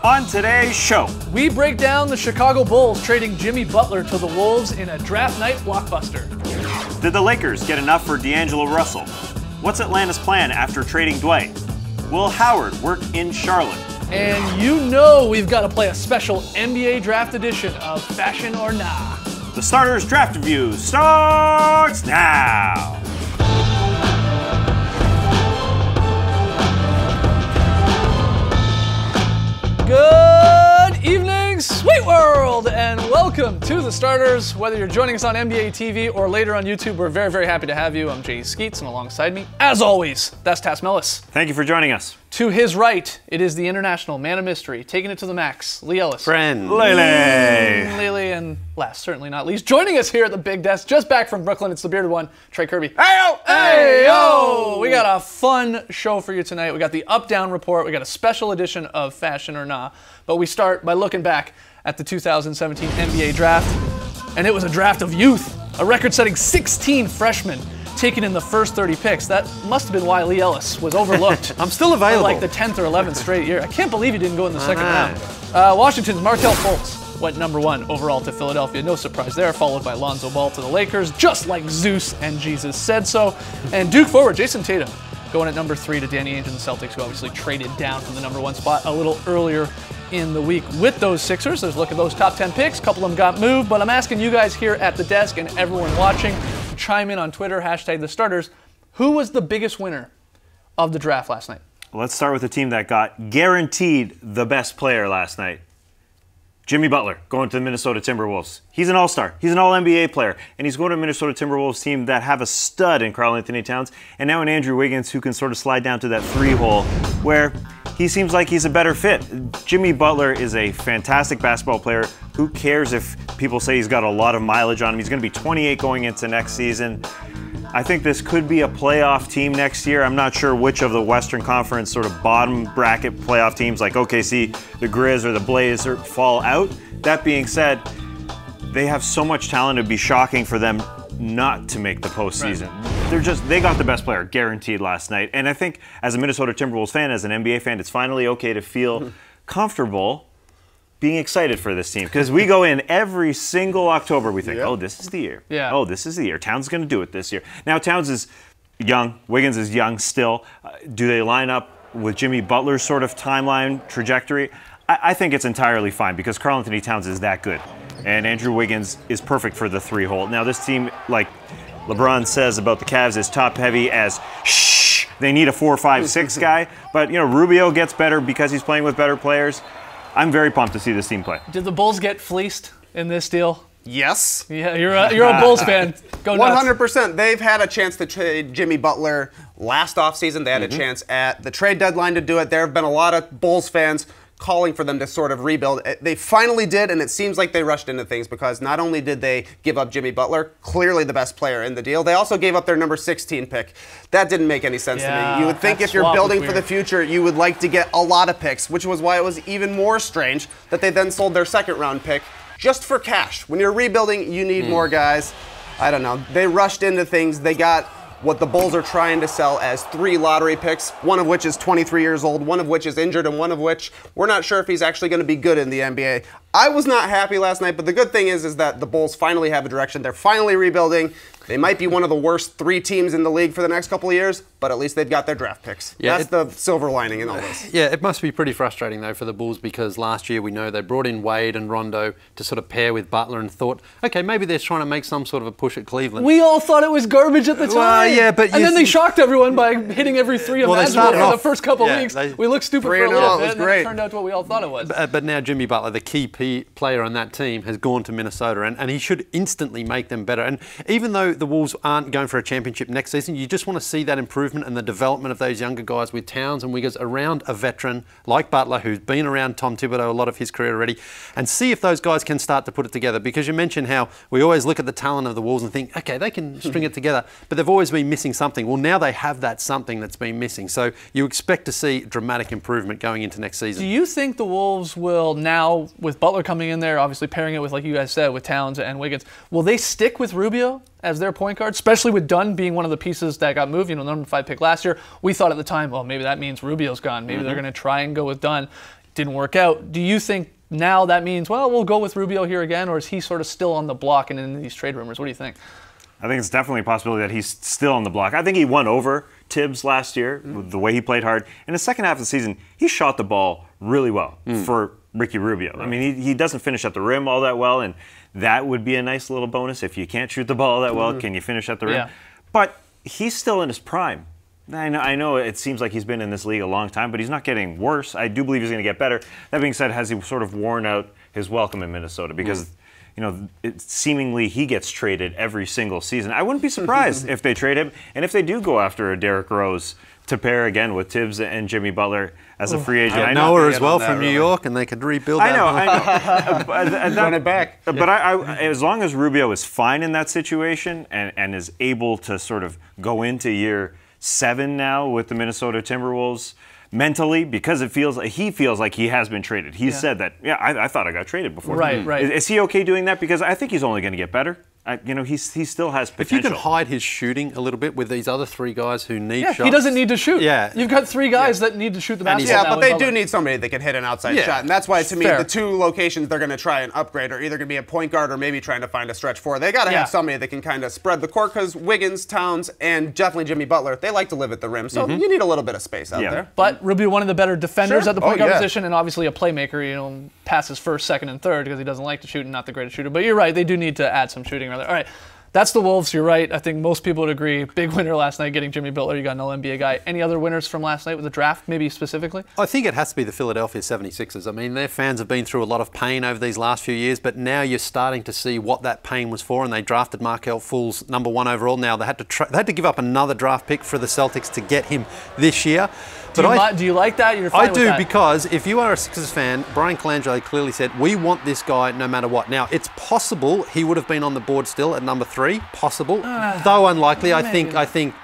On today's show, we break down the Chicago Bulls trading Jimmy Butler to the Wolves in a draft night blockbuster. Did the Lakers get enough for D'Angelo Russell? What's Atlanta's plan after trading Dwight? Will Howard work in Charlotte? And you know we've got to play a special NBA draft edition of Fashion or Nah. The Starters Draft Review starts now. Good evening, Sweet World, and welcome to The Starters. Whether you're joining us on NBA TV or later on YouTube, we're very, very happy to have you. I'm Jay Skeets, and alongside me, as always, that's Tas Melis. Thank you for joining us. To his right, it is the international man of mystery, taking it to the max, Lee Ellis. Friend. Lele, and last, certainly not least, joining us here at the big desk, just back from Brooklyn, it's the bearded one, Trey Kirby. Hey-o! Hey-yo! We got a fun show for you tonight. We got the up-down report. We got a special edition of Fashion or Nah. But we start by looking back at the 2017 NBA draft. And it was a draft of youth. A record-setting 16 freshmen taken in the first 30 picks. That must have been why Lee Ellis was overlooked. I'm still available. For like the 10th or 11th straight year. I can't believe he didn't go in the second round. Washington's Markelle Fultz went number 1 overall to Philadelphia. No surprise there, followed by Lonzo Ball to the Lakers, just like Zeus and Jesus said so. And Duke forward Jason Tatum going at number 3 to Danny Ainge and the Celtics, who obviously traded down from the number 1 spot a little earlier in the week with those Sixers. Let's look at those top 10 picks. A couple of them got moved, but I'm asking you guys here at the desk and everyone watching to chime in on Twitter, hashtag the starters. Who was the biggest winner of the draft last night? Let's start with the team that got guaranteed the best player last night. Jimmy Butler going to the Minnesota Timberwolves. He's an all-star. He's an all-NBA player. And he's going to a Minnesota Timberwolves team that have a stud in Karl-Anthony Towns and now an Andrew Wiggins who can sort of slide down to that 3-hole where he seems like he's a better fit. Jimmy Butler is a fantastic basketball player. Who cares if people say he's got a lot of mileage on him? He's going to be 28 going into next season. I think this could be a playoff team next year. I'm not sure which of the Western Conference sort of bottom bracket playoff teams like OKC, the Grizz, or the Blazers fall out. That being said, they have so much talent, it'd be shocking for them not to make the postseason. Right. They got the best player guaranteed last night. And I think as a Minnesota Timberwolves fan, as an NBA fan, it's finally okay to feel comfortable being excited for this team, because we go in every single October, we think, oh, this is the year. Yeah. Oh, this is the year. Towns is going to do it this year. Now, Towns is young. Wiggins is young still. Do they line up with Jimmy Butler's sort of timeline trajectory? I think it's entirely fine, because Karl-Anthony Towns is that good. And Andrew Wiggins is perfect for the 3-hole. Now, this team, like LeBron says about the Cavs, is top-heavy as shh. They need a 4, 5, 6 guy. But, you know, Rubio gets better because he's playing with better players. I'm very pumped to see this team play. Did the Bulls get fleeced in this deal? Yes. Yeah, you're a Bulls fan. Go nuts. 100%. They've had a chance to trade Jimmy Butler last offseason. They had a chance at the trade deadline to do it. There have been a lot of Bulls fans calling for them to sort of rebuild. They finally did, and it seems like they rushed into things, because not only did they give up Jimmy Butler, clearly the best player in the deal, they also gave up their number 16 pick. That didn't make any sense to me. You would think if you're building for the future, you would like to get a lot of picks, which was why it was even more strange that they then sold their second-round pick just for cash. When you're rebuilding, you need more guys. I don't know. They rushed into things. They got what the Bulls are trying to sell as 3 lottery picks, one of which is 23 years old, one of which is injured, and one of which we're not sure if he's actually going to be good in the NBA. I was not happy last night, but the good thing is that the Bulls finally have a direction. They're finally rebuilding. They might be one of the worst 3 teams in the league for the next couple of years, but at least they've got their draft picks. Yeah, that's the silver lining in all this. Yeah, it must be pretty frustrating, though, for the Bulls, because last year we know they brought in Wade and Rondo to sort of pair with Butler and thought, okay, maybe they're trying to make some sort of a push at Cleveland. We all thought it was garbage at the time. Yeah, but and then they shocked everyone by hitting every 3 imaginable for the first couple of weeks. We looked stupid for a little bit, and it turned out to what we all thought it was. But now Jimmy Butler, the key player on that team, has gone to Minnesota, and he should instantly make them better. And even though the Wolves aren't going for a championship next season, you just want to see that improvement and the development of those younger guys with Towns and Wiggins around a veteran like Butler, who's been around Tom Thibodeau a lot of his career already, and see if those guys can start to put it together. Because you mentioned how we always look at the talent of the Wolves and think, okay, they can string it together, but they've always been missing something. Well, now they have that something that's been missing. So you expect to see dramatic improvement going into next season. Do you think the Wolves will now, with Butler coming in there, obviously pairing it with, like you guys said, with Towns and Wiggins, will they stick with Rubio as their point guard, especially with Dunn being one of the pieces that got moved, number 5 pick last year? We thought at the time, well, maybe that means Rubio's gone. Maybe they're going to try and go with Dunn. Didn't work out. Do you think now that means, well, we'll go with Rubio here again, or is he sort of still on the block and in these trade rumors? What do you think? I think it's definitely a possibility that he's still on the block. I think he won over Tibbs last year with the way he played hard. In the second half of the season, he shot the ball really well for Ricky Rubio. Right. I mean, he doesn't finish at the rim all that well, and that would be a nice little bonus. If you can't shoot the ball that well, can you finish at the rim? Yeah. But he's still in his prime. I know it seems like he's been in this league a long time, but he's not getting worse. I do believe he's going to get better. That being said, has he sort of worn out his welcome in Minnesota? Because seemingly he gets traded every single season. I wouldn't be surprised if they trade him, and if they do go after a Derrick Rose to pair again with Tibbs and Jimmy Butler as a free agent. I know her as well from New York, and they could rebuild that. I know. Run it back. But as long as Rubio is fine in that situation and is able to sort of go into year 7 now with the Minnesota Timberwolves mentally, because he feels like he has been traded. He said that, I thought I got traded before. Right. Is he okay doing that? Because I think he's only going to get better. He still has potential. If you can hide his shooting a little bit with these other 3 guys who need shots. He doesn't need to shoot. Yeah. You've got 3 guys that need to shoot the basketball. Yeah, but they do need somebody that can hit an outside shot. And that's why, to me, Fair. the 2 locations they're going to try and upgrade are either going to be a point guard or maybe trying to find a stretch 4. They got to have somebody that can kind of spread the court, because Wiggins, Towns, and definitely Jimmy Butler, they like to live at the rim. So you need a little bit of space out there. But Rubio, one of the better defenders at the point guard yeah. position, and obviously a playmaker, passes first, second, and third because he doesn't like to shoot and not the greatest shooter. But you're right, they do need to add some shooting around there. All right. That's the Wolves, you're right. I think most people would agree. Big winner last night getting Jimmy Butler. You got an All-NBA guy. Any other winners from last night with the draft, maybe specifically? I think it has to be the Philadelphia 76ers. I mean, their fans have been through a lot of pain over these last few years, but now you're starting to see what that pain was for, and they drafted Markelle Fultz #1 overall. Now they had to give up another draft pick for the Celtics to get him this year. Do you like that? You're fine I with do, that? because if you are a Sixers fan, Brian Colangelo clearly said, we want this guy no matter what. Now, it's possible he would have been on the board still at #3, possible, though unlikely. I think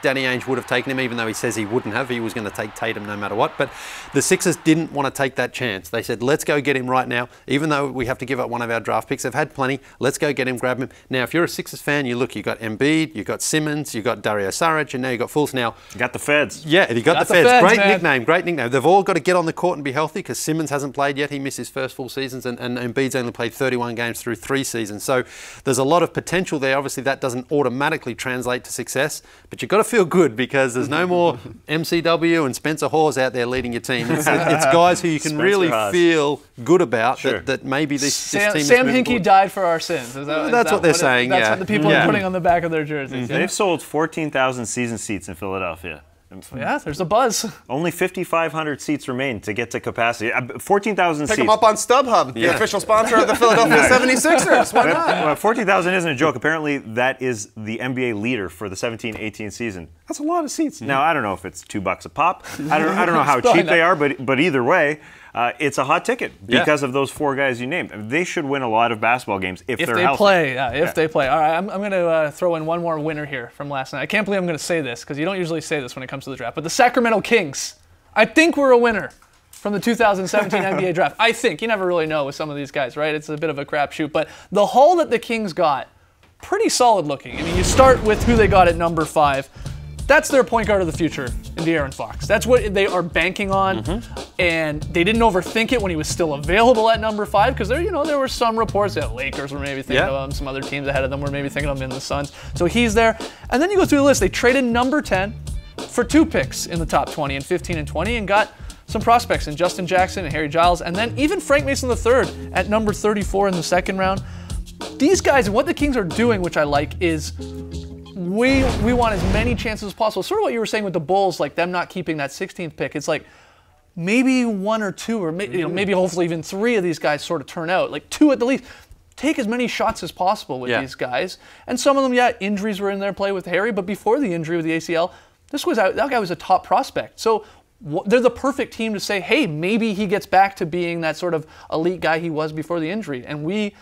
Danny Ainge would have taken him, even though he says he wouldn't have. He was going to take Tatum no matter what. But the Sixers didn't want to take that chance. They said, let's go get him right now, even though we have to give up one of our draft picks. They've had plenty. Let's go get him, grab him. Now, if you're a Sixers fan, you've got Embiid, you've got Simmons, you've got Dario Saric, and now you've got Fultz. Now, You got the Feds. yeah, you got the Feds. Great nickname. They've all got to get on the court and be healthy, because Simmons hasn't played yet. He missed his first full seasons, and Embiid's only played 31 games through 3 seasons. So there's a lot of potential there. Obviously, that doesn't automatically translate to success, but you've got to feel good, because there's no more MCW and Spencer Hawes out there leading your team. It's guys who you can really feel good about that maybe this team is Sam moving Hinkie forward. died for our sins. That's what they're saying, That's what the people are putting on the back of their jerseys. They've sold 14,000 season seats in Philadelphia. Yeah, there's a buzz. Only 5,500 seats remain to get to capacity. 14,000 seats. Pick them up on StubHub, the official sponsor of the Philadelphia 76ers. Why not? 14,000 isn't a joke. Apparently, that is the NBA leader for the 17-18 season. That's a lot of seats. Now, I don't know if it's $2 a pop. I don't know how cheap they are, but either way, it's a hot ticket because of those 4 guys you named. They should win a lot of basketball games if they're healthy. If they play. All right, I'm going to throw in one more winner here from last night. I can't believe I'm going to say this, because you don't usually say this when it comes to the draft, but the Sacramento Kings. I think we're a winner from the 2017 NBA draft. I think. You never really know with some of these guys, right? It's a bit of a crapshoot, but the haul that the Kings got, pretty solid looking. I mean, you start with who they got at #5. That's their point guard of the future in De'Aaron Fox. That's what they are banking on, and they didn't overthink it when he was still available at #5, because there were some reports that Lakers were maybe thinking of him, some other teams ahead of them were maybe thinking of him in the Suns. So he's there, and then you go through the list. They traded #10 for 2 picks in the top 20 in 15 and 20, and got some prospects in Justin Jackson and Harry Giles, and then even Frank Mason III at #34 in the second round. These guys, and what the Kings are doing, which I like, is we want as many chances as possible. Sort of what you were saying with the Bulls, like them not keeping that 16th pick. It's like maybe 1 or 2, or maybe hopefully even 3 of these guys sort of turn out, like 2 at the least. Take as many shots as possible with these guys. And some of them, injuries were in their play with Harry, but before the injury with the ACL, that guy was a top prospect. So they're the perfect team to say, hey, maybe he gets back to being that sort of elite guy he was before the injury. And we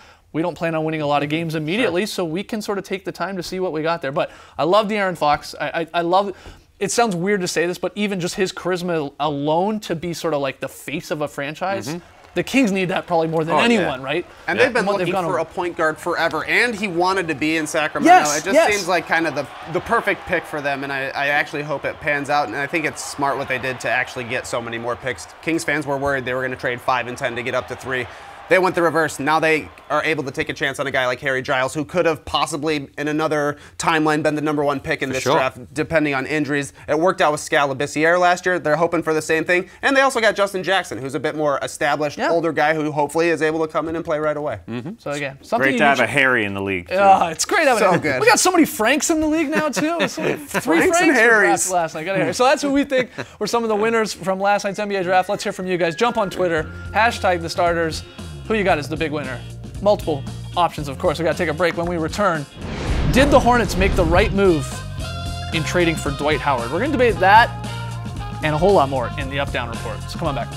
don't plan on winning a lot of games immediately, so we can sort of take the time to see what we got there. But I love De'Aaron Fox. I love, it sounds weird to say this, but even just his charisma alone to be sort of like the face of a franchise, The Kings need that probably more than anyone, right? And they've been What looking gone for over. a point guard forever, and he wanted to be in Sacramento. Yes, It just yes. seems like kind of the perfect pick for them, and I actually hope it pans out, and I think it's smart what they did to actually get so many more picks. Kings fans were worried they were going to trade 5 and 10 to get up to 3. They went the reverse. Now they are able to take a chance on a guy like Harry Giles, who could have possibly in another timeline been the #1 pick in this draft, depending on injuries. It worked out with Skal Labissiere last year. They're hoping for the same thing. And they also got Justin Jackson, who's a bit more established, older guy who hopefully is able to come in and play right away. So again, something Great to have a Harry in the league. Too. It's great having So a good. We got so many Franks in the league now too. So many, 3 Franks and were Harrys. drafted last night. Got a Harry. So that's who we think were some of the winners from last night's NBA draft. Let's hear from you guys. Jump on Twitter, #TheStarters. Who you got as the big winner? Multiple options, of course. We got to take a break. When we return, did the Hornets make the right move in trading for Dwight Howard? We're going to debate that and a whole lot more in the Up Down Report. So come on back.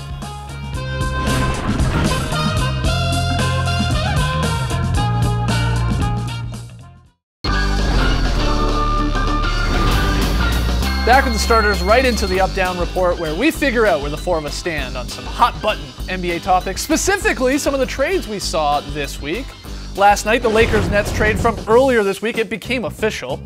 Back with the starters, right into the Up-Down Report, where we figure out where the 4 of us stand on some hot-button NBA topics, specifically some of the trades we saw this week. Last night, the Lakers-Nets trade from earlier this week, it became official.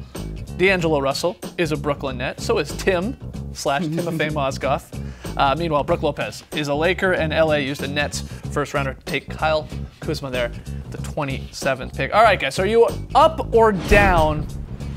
D'Angelo Russell is a Brooklyn Net, so is Timofey Mozgov. Meanwhile, Brook Lopez is a Laker, and LA used a Nets first-rounder to take Kyle Kuzma there, the 27th pick. All right, guys, so are you up or down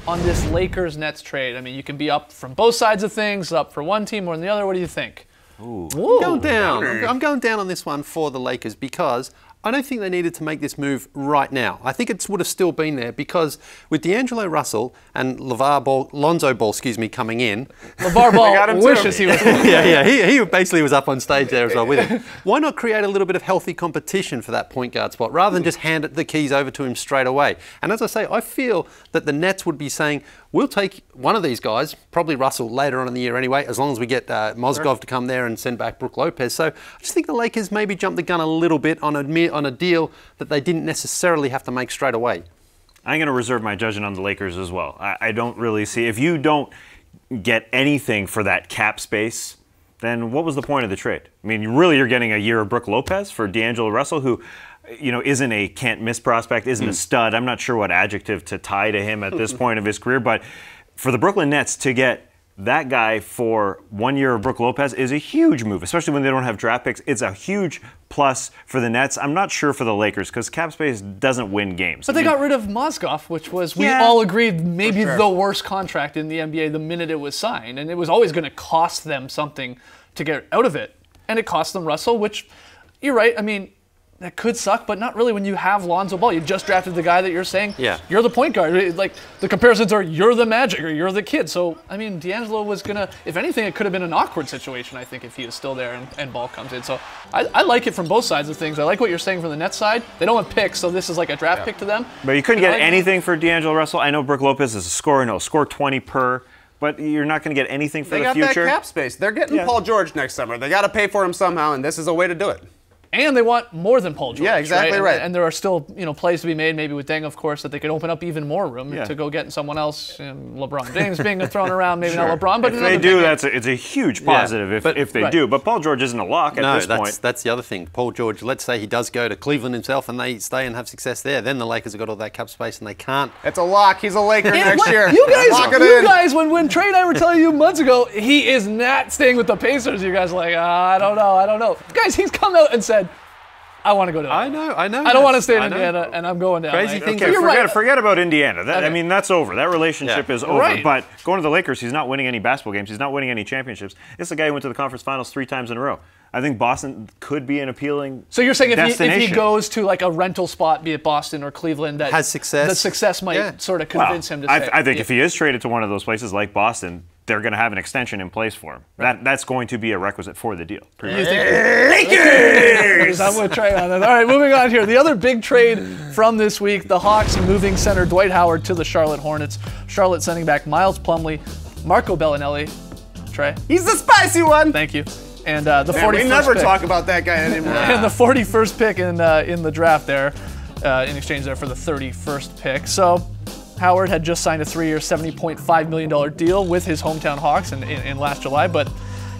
on this Lakers-Nets trade? I mean, you can be up from both sides of things, up for one team more than the other. What do you think? I'm going down. I'm going down on this one for the Lakers because I don't think they needed to make this move right now. I think it would have still been there because with D'Angelo Russell and Lonzo Ball, coming in. LeVar Ball wishes he was. He basically was up on stage there as well with him. Why not create a little bit of healthy competition for that point guard spot rather than just hand the keys over to him straight away? And as I say, I feel that the Nets would be saying, we'll take one of these guys, probably Russell later on in the year anyway, as long as we get Mozgov to come there and send back Brook Lopez. So I just think the Lakers maybe jumped the gun a little bit on a deal that they didn't necessarily have to make straight away. I'm going to reserve my judgment on the Lakers as well. I don't really see, if you don't get anything for that cap space, then what was the point of the trade? I mean, you're getting a year of Brook Lopez for D'Angelo Russell, who isn't a can't-miss prospect, isn't a stud. I'm not sure what adjective to tie to him at this point of his career, but for the Brooklyn Nets to get that guy for 1 year of Brook Lopez is a huge move, especially when they don't have draft picks. It's a huge plus for the Nets. I'm not sure for the Lakers because cap space doesn't win games. But they got rid of Mozgov, which was, we all agreed, maybe the worst contract in the NBA the minute it was signed. And it was always going to cost them something to get out of it. And it cost them Russell, which, you're right, I mean, that could suck, but not really when you have Lonzo Ball. You just drafted the guy that you're saying, you're the point guard. Like, the comparisons are, you're the Magic or you're the kid. So, I mean, D'Angelo was going to, if anything, it could have been an awkward situation, I think, if he is still there and Ball comes in. So, I like it from both sides of things. I like what you're saying from the Nets side. They don't want picks, so this is like a draft pick to them. But you couldn't get anything for D'Angelo Russell. I know Brook Lopez is a scorer, and he'll score 20 per. But you're not going to get anything for the future. They got that cap space. They're getting Paul George next summer. They got to pay for him somehow, and this is a way to do it. And they want more than Paul George. Yeah, exactly right. And there are still, plays to be made, maybe with Deng, of course, that they could open up even more room to go get someone else. LeBron James being thrown around, maybe not LeBron, but if they do, it's a huge positive if they do. But Paul George isn't a lock at this point. That's the other thing. Paul George, let's say he does go to Cleveland himself and they stay and have success there. Then the Lakers have got all that cap space and they can't. It's a lock. He's a Laker next year. You guys, when Trey and I were telling you months ago, he is not staying with the Pacers. You guys are like, I don't know. Guys, he's come out and said, I want to go down. I know. I don't want to stay in Indiana, and I'm going down. Crazy thing. Forget about Indiana. I mean, that's over. That relationship is over. Right. But going to the Lakers, he's not winning any basketball games. He's not winning any championships. This is a guy who went to the conference finals 3 times in a row. I think Boston could be an appealing So you're saying if destination. he goes to like a rental spot, be it Boston or Cleveland, that has success, the success might sort of convince him to stay. I think if he is traded to one of those places like Boston, they're going to have an extension in place for him. Right. That's going to be a requisite for the deal. Lakers! I'm with Trey on that. All right, moving on here. The other big trade from this week, the Hawks moving center Dwight Howard to the Charlotte Hornets. Charlotte sending back Miles Plumlee, Marco Bellinelli. Trey? He's the spicy one! Thank you. And the 41st we never pick. talk about that guy anymore. And the 41st pick in the draft there, in exchange there for the 31st pick. So Howard had just signed a 3-year, $70.5 million deal with his hometown Hawks in last July, but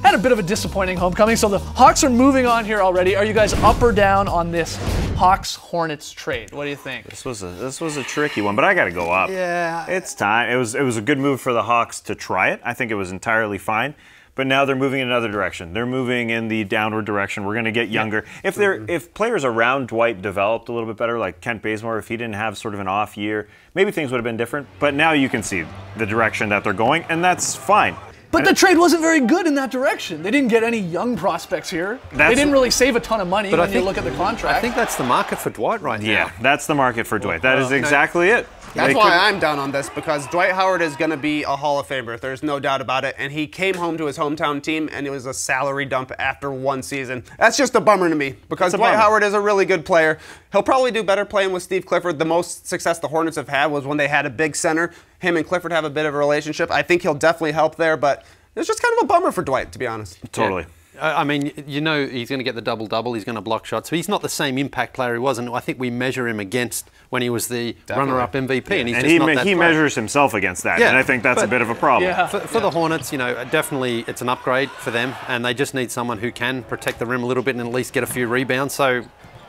had a bit of a disappointing homecoming. So the Hawks are moving on here already. Are you guys up or down on this Hawks-Hornets trade? What do you think? This was a tricky one, but I got to go up. Yeah. It's time. It was a good move for the Hawks to try it. I think it was entirely fine. But now they're moving in another direction. They're moving in the downward direction. We're going to get younger. If players around Dwight developed a little bit better, like Kent Bazemore, if he didn't have sort of an off year, maybe things would have been different. But now you can see the direction that they're going, and that's fine. But the trade wasn't very good in that direction. They didn't get any young prospects here. They didn't really save a ton of money when you look at the contract. I think that's the market for Dwight right now. Yeah, that's the market for Dwight. That is exactly it. That's why I'm down on this, because Dwight Howard is going to be a Hall of Famer. There's no doubt about it. And he came home to his hometown team, and it was a salary dump after one season. That's just a bummer to me, because Dwight Howard is a really good player. He'll probably do better playing with Steve Clifford. The most success the Hornets have had was when they had a big center. Him and Clifford have a bit of a relationship. I think he'll definitely help there, but it's just kind of a bummer for Dwight, to be honest. Totally. Yeah. I mean, you know he's going to get the double-double. He's going to block shots. So he's not the same impact player he was, and I think we measure him against when he was the runner-up MVP, and he's just not that he player. measures himself against that, and I think that's a bit of a problem. Yeah. For the Hornets, you know, definitely it's an upgrade for them, and they just need someone who can protect the rim a little bit and at least get a few rebounds. So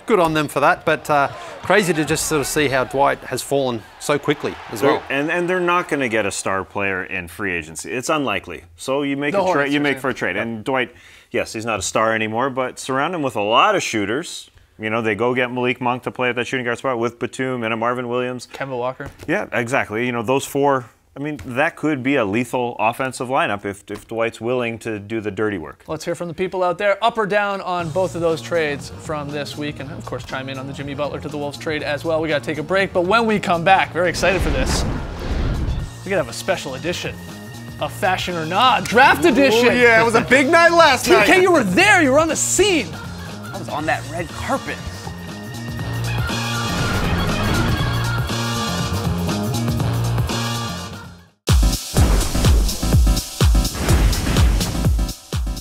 good on them for that, but crazy to just sort of see how Dwight has fallen so quickly as well. And they're not going to get a star player in free agency. It's unlikely. So you make a trade. You make for a trade. And Dwight, yes, he's not a star anymore, but surround him with a lot of shooters. You know, they go get Malik Monk to play at that shooting guard spot with Batum and a Marvin Williams. Kemba Walker. Yeah, exactly. You know, those four. I mean, that could be a lethal offensive lineup if Dwight's willing to do the dirty work. Let's hear from the people out there. Up or down on both of those trades from this week. And, of course, chime in on the Jimmy Butler to the Wolves trade as well. We got to take a break. But when we come back, very excited for this, we're going to have a special edition of Fashion or Not, Draft Edition. Ooh, yeah, it was a big night last night. TK, you were there. You were on the scene. I was on that red carpet.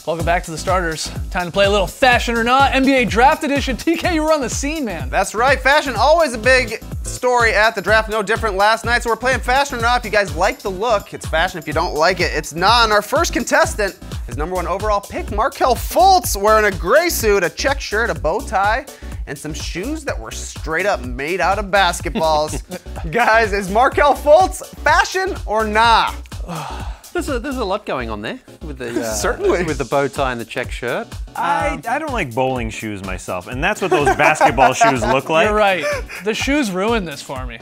Welcome back to the starters. Time to play a little Fashion or Not, NBA Draft Edition. TK, you were on the scene, man. That's right. Fashion, always a big story at the draft. No different last night. So we're playing Fashion or Not. If you guys like the look, it's fashion. If you don't like it, it's not. And our first contestant is #1 overall pick, Markelle Fultz, wearing a gray suit, a check shirt, a bow tie, and some shoes that were straight up made out of basketballs. Guys, is Markelle Fultz fashion or nah? There's a lot going on there with the Certainly with the bow tie and the check shirt. I don't like bowling shoes myself, and that's what those basketball shoes look like. You're right. The shoes ruined this for me.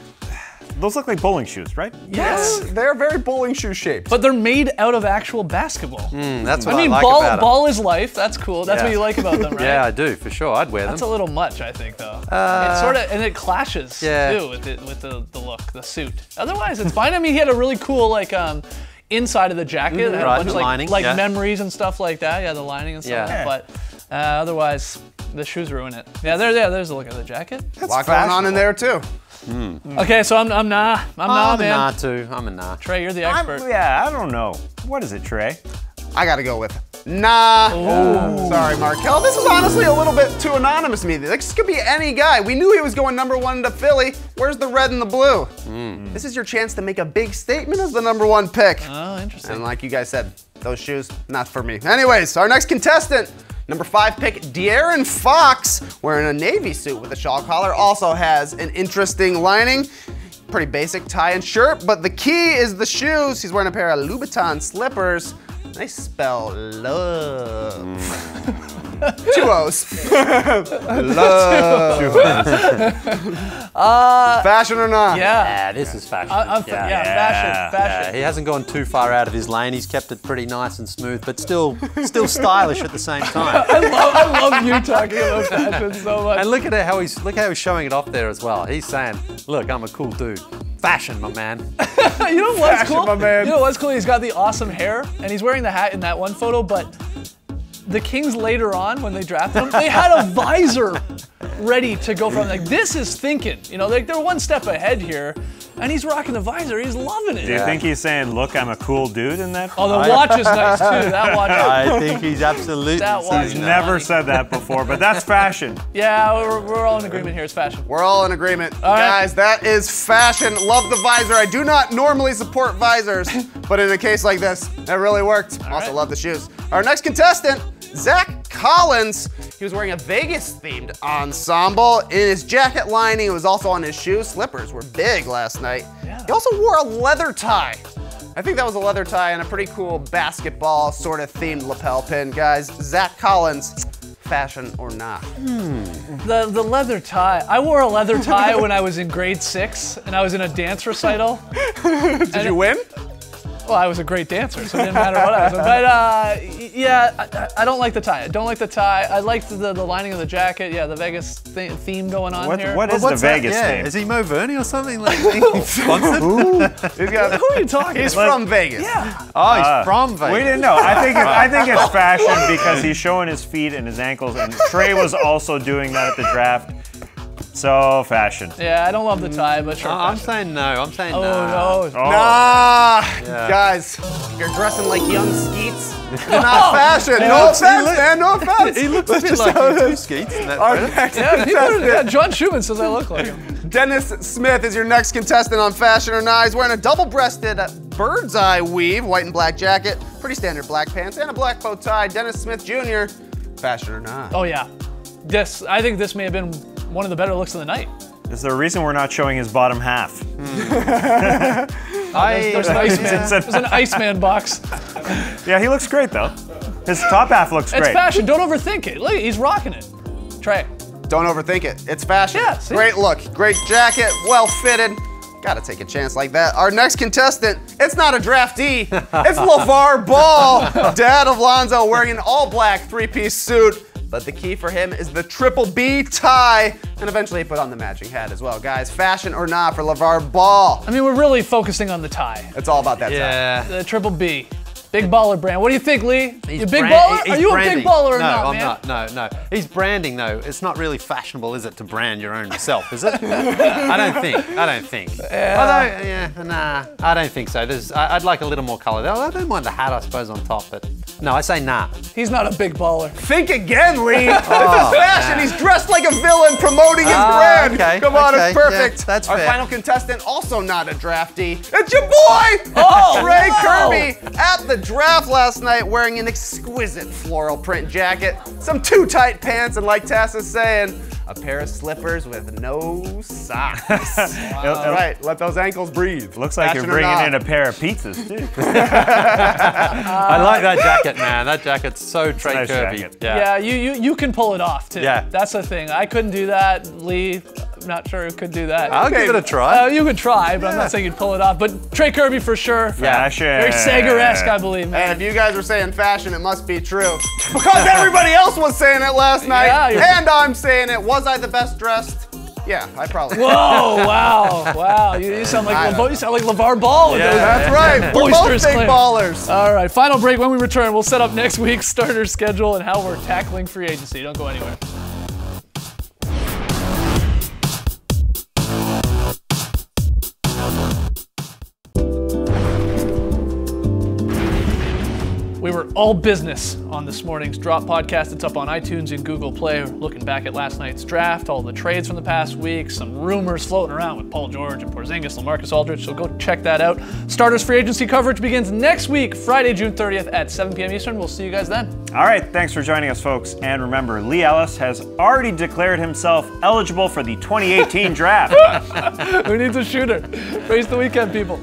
Those look like bowling shoes, right? Yes. They're very bowling shoe shaped. But they're made out of actual basketball. That's what I mean, like ball, about 'em. ball is life. That's cool. That's Yeah. what you like about them, right? Yeah, I do, for sure. I'd wear That's them. a little much, I think, though. It sort of, and it clashes Yeah. too with the look, the suit. Otherwise, it's fine. I mean, he had a really cool inside of the jacket, it had right, a bunch the of lining, like memories and stuff like that. Yeah, the lining and stuff. Yeah. But otherwise, the shoes ruin it. Yeah, there's a look at the jacket. A lot going on in there too. Okay, so I'm nah, I'm man. a nah too. I'm a nah. Trey, you're the expert. I don't know. What is it, Trey? I gotta go with nah. Sorry, Markelle. This is honestly a little bit too anonymous to me. This could be any guy. We knew he was going #1 to Philly. Where's the red and the blue? This is your chance to make a big statement as the #1 pick. Oh, interesting. And like you guys said, those shoes, not for me. Anyways, our next contestant, #5 pick, De'Aaron Fox, wearing a navy suit with a shawl collar, also has an interesting lining. Pretty basic tie and shirt, but the key is the shoes. He's wearing a pair of Louboutin slippers. They spell love. 2 O's. Love. Fashion or not? Yeah. This is fashion. Fashion. Yeah, he hasn't gone too far out of his lane. He's kept it pretty nice and smooth, but still stylish at the same time. I love you talking about fashion so much. And look at how he's showing it off there as well. He's saying, "Look, I'm a cool dude. Fashion, my man." You know what's Fashion, cool? my man. You know what's cool? He's got the awesome hair, and he's wearing the hat in that one photo, but the Kings later on, when they drafted him, they had a visor. ready to go from. Like, this is thinking. You know, they're one step ahead here, and he's rocking the visor. He's loving it. Do you think he's saying, look, I'm a cool dude in that? Oh, the watch is nice, too. That watch. I think he's absolutely That was saying Never said that before, but that's fashion. Yeah, we're all in agreement here. It's fashion. We're all in agreement. All right. Guys, that is fashion. Love the visor. I do not normally support visors, but in a case like this, that really worked. Also love the shoes. Our next contestant, Zach Collins. He was wearing a Vegas-themed ensemble. In his jacket lining, it was also on his shoes. Slippers were big last night. Yeah. He also wore a leather tie. I think that was a leather tie and a pretty cool basketball sort of themed lapel pin. Guys, Zach Collins, fashion or not? The leather tie. I wore a leather tie when I was in grade 6, and I was in a dance recital. Did you win? Well, I was a great dancer, so it didn't matter what I was. But yeah, I don't like the tie. I don't like the tie. I like the lining of the jacket. Yeah, the Vegas theme going on here. What is the What's that? Vegas Yeah, theme? is he Mo Verney or something? Like, sponsored? Who are you talking He's about? from Vegas. Yeah. Oh, he's from Vegas. We didn't know. I think it's fashion because he's showing his feet and his ankles, and Trey was also doing that at the draft. So fashion. Yeah, I don't love the tie, but sure. I'm fashion. saying no. I'm saying Oh, no. no. Oh. Nah, Yeah. guys, you're dressing like young Skeets. You're not fashion. No offense, man. No offense. He looks a bit like you too, Skeets, in that Our photo. next Yeah, contestant, John Schumann says I look like him. Dennis Smith, is your next contestant on Fashion or Not. He's wearing a double-breasted bird's eye weave, white and black jacket, pretty standard black pants, and a black bow tie. Dennis Smith Jr., Fashion or Not. Oh yeah, I think this may have been one of the better looks of the night. Is there a reason we're not showing his bottom half? There's an Iceman. There's an Iceman box. Yeah, he looks great though. His top half looks It's great. fashion. Don't overthink it. Look, he's rocking it. Trey. Don't overthink it. It's fashion. Yeah, see? Great look, great jacket, well fitted. Gotta take a chance like that. Our next contestant, it's not a draftee, it's LeVar Ball, dad of Lonzo, wearing an all black three-piece suit. But the key for him is the triple B tie, and eventually he put on the matching hat as well. Guys, fashion or not for LeVar Ball? I mean, we're really focusing on the tie. It's all about that tie. Yeah. The triple B. Big baller brand. What do you think, Lee? He's You big brand- baller? he's Are you branding. a big baller or no, not, I'm man? not. No. He's branding though. It's not really fashionable, is it, to brand your own self? Is it? I don't think. Yeah. Although, nah, I don't think so. I'd like a little more color. I don't mind the hat, I suppose, on top, but no, I say nah. He's not a big baller. Think again, Lee. This is fashion. He's dressed like a villain promoting his brand. okay, Come on, okay, it's perfect. yeah, that's Our fair. final contestant, also not a draftee. It's your boy, Trey wow. Kirby, at the draft last night wearing an exquisite floral print jacket, some too tight pants, and like Tass is saying, a pair of slippers with no socks. All right, let those ankles breathe. Looks like Fashion you're or bringing not. in a pair of pizzas too. I like that jacket, man. That jacket's so Trey nice Kirby. jacket. Yeah, you can pull it off too. Yeah. That's the thing. I couldn't do that. Lee, I'm not sure who could do that. I'll give it a try. You could try, but I'm not saying you'd pull it off. But Trey Kirby for sure. Fashion. Very Sager-esque, I believe. Man. And if you guys were saying fashion, it must be true. Because everybody else was saying it last night, Yeah, you're- and I'm saying it. Was I the best dressed? Yeah, I probably was. Whoa! Wow! You sound like LeVar Ball. With those That's right. We're both boisterous big claims. ballers. All right, final break. When we return, we'll set up next week's starter schedule and how we're tackling free agency. Don't go anywhere. We were all business on this morning's Drop podcast. It's up on iTunes and Google Play. We're looking back at last night's draft, all the trades from the past week, some rumors floating around with Paul George and Porzingis, LaMarcus Aldridge, so go check that out. Starters free agency coverage begins next week, Friday, June 30th at 7 p.m. Eastern. We'll see you guys then. All right, thanks for joining us, folks. And remember, Lee Ellis has already declared himself eligible for the 2018 draft. Who needs a shooter? Race the weekend, people.